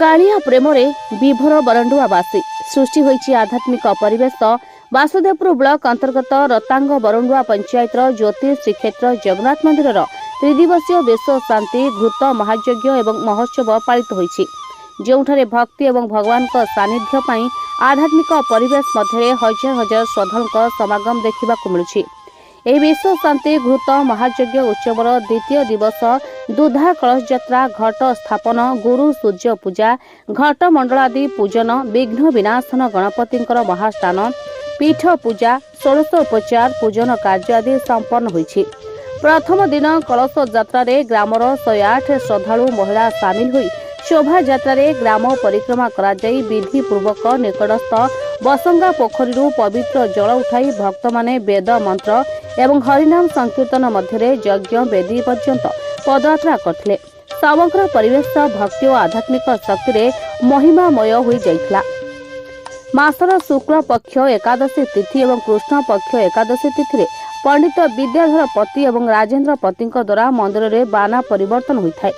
कालिया प्रेमरे विभोर बरंडुआवासी सृष्टि होईछि आध्यात्मिक परिवेश। वासुदेवपुर ब्लॉक अंतर्गत रतांग बरंडुआ पंचायत ज्योति श्रीक्षेत्र जगन्नाथ मंदिर त्रिदिवसीय विश्व शांति घृत महायज्ञ एवं महोत्सव पालित होईछि, जोठारे भक्ति एवं भगवान का सानिध्य पाई आध्यात्मिक परिवेश मध्य हजार हजार श्रद्धालुओं समागम देखा मिलुछि। ଏହି ବିଶ୍ୱ ଶାନ୍ତି ଘୃତ ମହାଯଜ୍ଞ ଉତ୍ସବର ଦ୍ୱିତୀୟ ଦିବସ ଦୁଧା କଳସ ଯାତ୍ରା, ଘଟ ସ୍ଥାପନ, ଗୁରୁ ସୂର୍ଯ୍ୟ ପୂଜା, ଘଟ ମଣ୍ଡଳାଦି ପୂଜନ, ବିଘ୍ନ ବିନାଶନ ଗଣପତିଙ୍କର ମହାସ୍ଥାନ, ପୀଠ ପୂଜା, ଷୋଡ଼ଶୋପଚାର ପୂଜନ କାର୍ଯ୍ୟ ଆଦି ସମ୍ପନ୍ନ ହୋଇଛି। ପ୍ରଥମ ଦିନ କଳସ ଯାତ୍ରାରେ ଗ୍ରାମର 108 ଶ୍ରଦ୍ଧାଳୁ ମହିଳା ସାମିଲ ହୋଇ ଶୋଭାଯାତ୍ରାରେ ଗ୍ରାମ ପରିକ୍ରମା କରାଯାଇ ବିଧିପୂର୍ବକ ନିକଟସ୍ଥ ବସଙ୍ଗା ପୋଖରୀରୁ ପବିତ୍ର ଜଳ ଉଠାଇ ଭକ୍ତମାନେ ବେଦ ମନ୍ତ୍ର ଏବଂ ହରିନାମ ସଂକୀର୍ତ୍ତନ ମଧ୍ୟରେ ଯଜ୍ଞ ବେଦୀ ପର୍ଯ୍ୟନ୍ତ ପଦଯାତ୍ରା କରିଥିଲେ। ସମଗ୍ର ପରିବେଶ ଭକ୍ତି ଓ ଆଧ୍ୟାତ୍ମିକ ଶକ୍ତିରେ ମହିମାମୟ ହୋଇଯାଇଥିଲା। ମାସର ଶୁକ୍ଳ ପକ୍ଷ ଏକାଦଶୀ ତିଥି ଏବଂ କୃଷ୍ଣ ପକ୍ଷ ଏକାଦଶୀ ତିଥିରେ ପଣ୍ଡିତ ବିଦ୍ୟାଧର ପତି ଏବଂ ରାଜେନ୍ଦ୍ର ପତିଙ୍କ ଦ୍ୱାରା ମନ୍ଦିରରେ ବାନା ପରିବର୍ତ୍ତନ ହୋଇଥାଏ।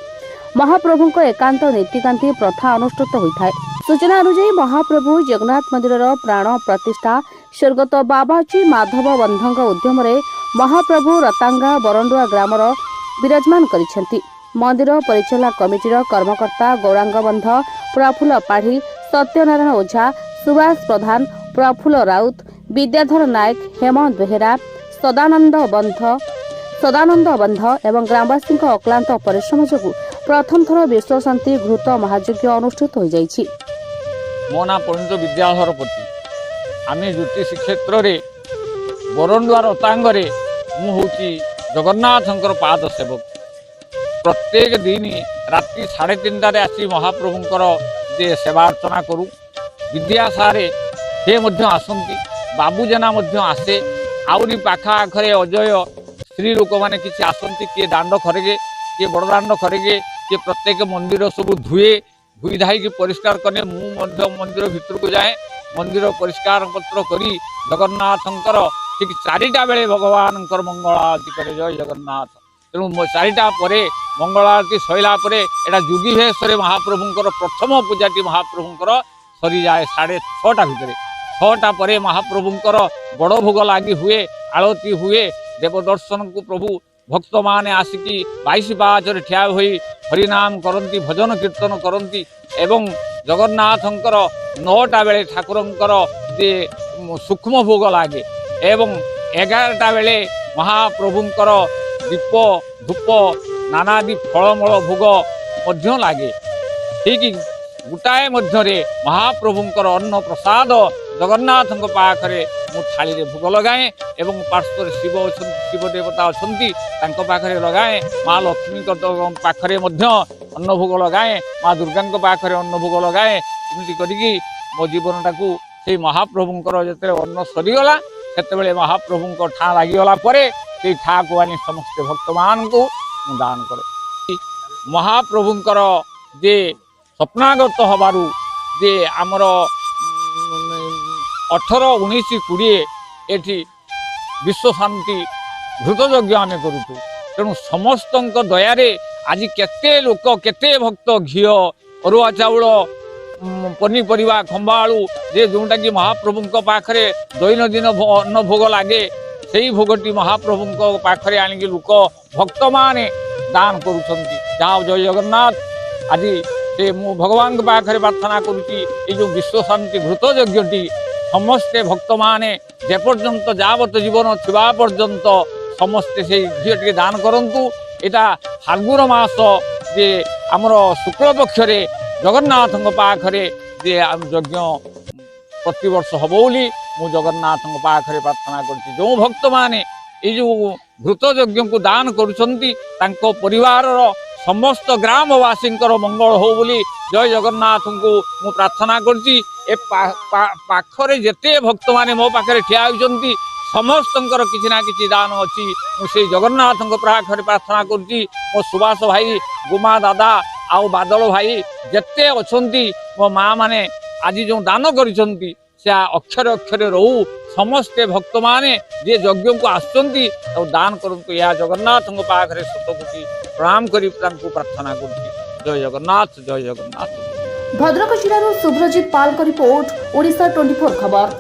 महाप्रभुଙ୍କ एकांत नीतिकांति प्रथा अनुष्ठित होता है। सूचना अनुसार महाप्रभु जगन्नाथ मंदिर प्राण प्रतिष्ठा स्वर्गत बाबाजी माधव बंधक उद्यम महाप्रभु रतांगा बरंडुआ ग्राम विराजमान करिसेंती। मंदिर परिचालना कमिटीर कर्मकर्ता गौरांग बंध, प्रफुल्ल पाढ़ी, सत्यनारायण ओझा, सुभाष प्रधान, प्रफुल्ल राउत, विद्याधर नायक, हेमंत बेहेरा, सदानंद बंध एवं ग्रामवासी अक्लांत परिश्रम जो प्रथम थर विश्व शांति घृत महायज्ञ अनुष्ठित हो जाइछि। मो ना पंडित विद्याधर पति। आम ज्योति श्रीक्षेत्र बरंडुआ रतांगे मुझे जगन्नाथ पाद सेवक। प्रत्येक दिन राति 3:30 आसी महाप्रभुंर जे सेवा अर्चना करूँ। विद्यासारे से आसती, बाबू जेना आसे, आउरी पाखाखरे अजय स्त्री लोक मैंने किसी आसती, किए दांड खरेगे, किए बड़ दांड खरेगे, किए प्रत्येक मंदिर सब धुए धाई परिष्कार कने। मुझे मंदिर भितर को जाए, मंदिर परिष्कार पत्र करी जगन्नाथंकर ठीक 4टा बेले भगवान मंगल आरती करे। जय जगन्नाथ। तेणु 4टा पर मंगल आरती सैला एटा जुगी भेष महाप्रभुंकर प्रथम पूजाटी महाप्रभुंकर सरी जाए 6:30 भितर। 6टा पर महाप्रभुंकर बड़ भोग लगी हुए, आलती हुए, देवदर्शन को प्रभु भक्त माने आसिकी 22 पाचरे ठिया होई हरिनाम करती, भजन कीर्तन करती एवं जगन्नाथंकर 9टा बेले ठाकुरंकर जे सूक्ष्म भोग लगे एवं 11टा बेले महाप्रभुंकर दीप धूप नानादि फलमूल भोग मध्य लगे। ठीक गोटाए मध्य महाप्रभुंकर अन्न प्रसाद जगन्नाथ पाखरे मु थाली रे भोग लगाए एवं पार्श्व शिव शिव देवता अच्छा पाखरे लगाए। माँ लक्ष्मी पाखरे अन्न भोग लगाए, माँ दुर्गा पाखरे अन्न भोग लगाए। एमती करी मो जीवनटा को से महाप्रभुंकर जिते अन्न सरीगला से महाप्रभु ठा लगिगला से ठा को आनी समस्त भक्त मान को दान करे। महाप्रभुंकर जे स्वप्नागत हबारू जे आमर 18, 19, 20 एठी विश्व शांति घृत यज्ञ आम करूँ। तेणु समस्त दयारे आज केते लोक केते भक्त घी अरुआ चाउल पनीपरिया खंबा आलू जे जोटा कि महाप्रभु पाखरे दैनंदिन अन्न भोग लगे से भोगटी महाप्रभु पाखरे आणिक लोक भक्त माने दान करुछंती। जाओ जय जगन्नाथ। आज से मु भगवान पाखरे प्रार्थना करुच्ची जो विश्व शांति घृत यज्ञटी समस्ते भक्त माने जेपर्यंत जावत जीवन थिबा पर्यंत समस्ते से घी दान करंतु। एटा फाल्गुन मास जे आमर शुक्ल पक्षरे जगन्नाथ पाखरे जे यज्ञ प्रतिवर्ष हम बोली मु जगन्नाथ पाखरे प्रार्थना करछि। जो भक्त माने ये जो घृत यज्ञ को दान करुछंती तांको परिवार समस्त ग्रामवासी मंगल हो बोली जय जगन्नाथ को मु प्रार्थना करछि। ए पाखरे जेते भक्त माने मो पाखरे ठिया होइछंती समस्तंकर किछि ना किछि दान अछि। मु से जगन्नाथ पाखरे प्रार्थना करछि। मो सुभाष भाई, गुमा दादा आउ बादल भाई जेते अछंती मो माँ माने आज जो दान करिछंती से अक्षर अक्षर रहू। समस्ते भक्त माने जे यज्ञ को आसुचंती दान करंतु। या जगन्नाथ पाखरे 100 कोटी प्रणाम करी प्रार्थना करछि। जय जगन्नाथ, जय जगन्नाथ। भद्रक जिल्लार शुभ्रजित पाल रिपोर्ट ओडिशा 24 खबर।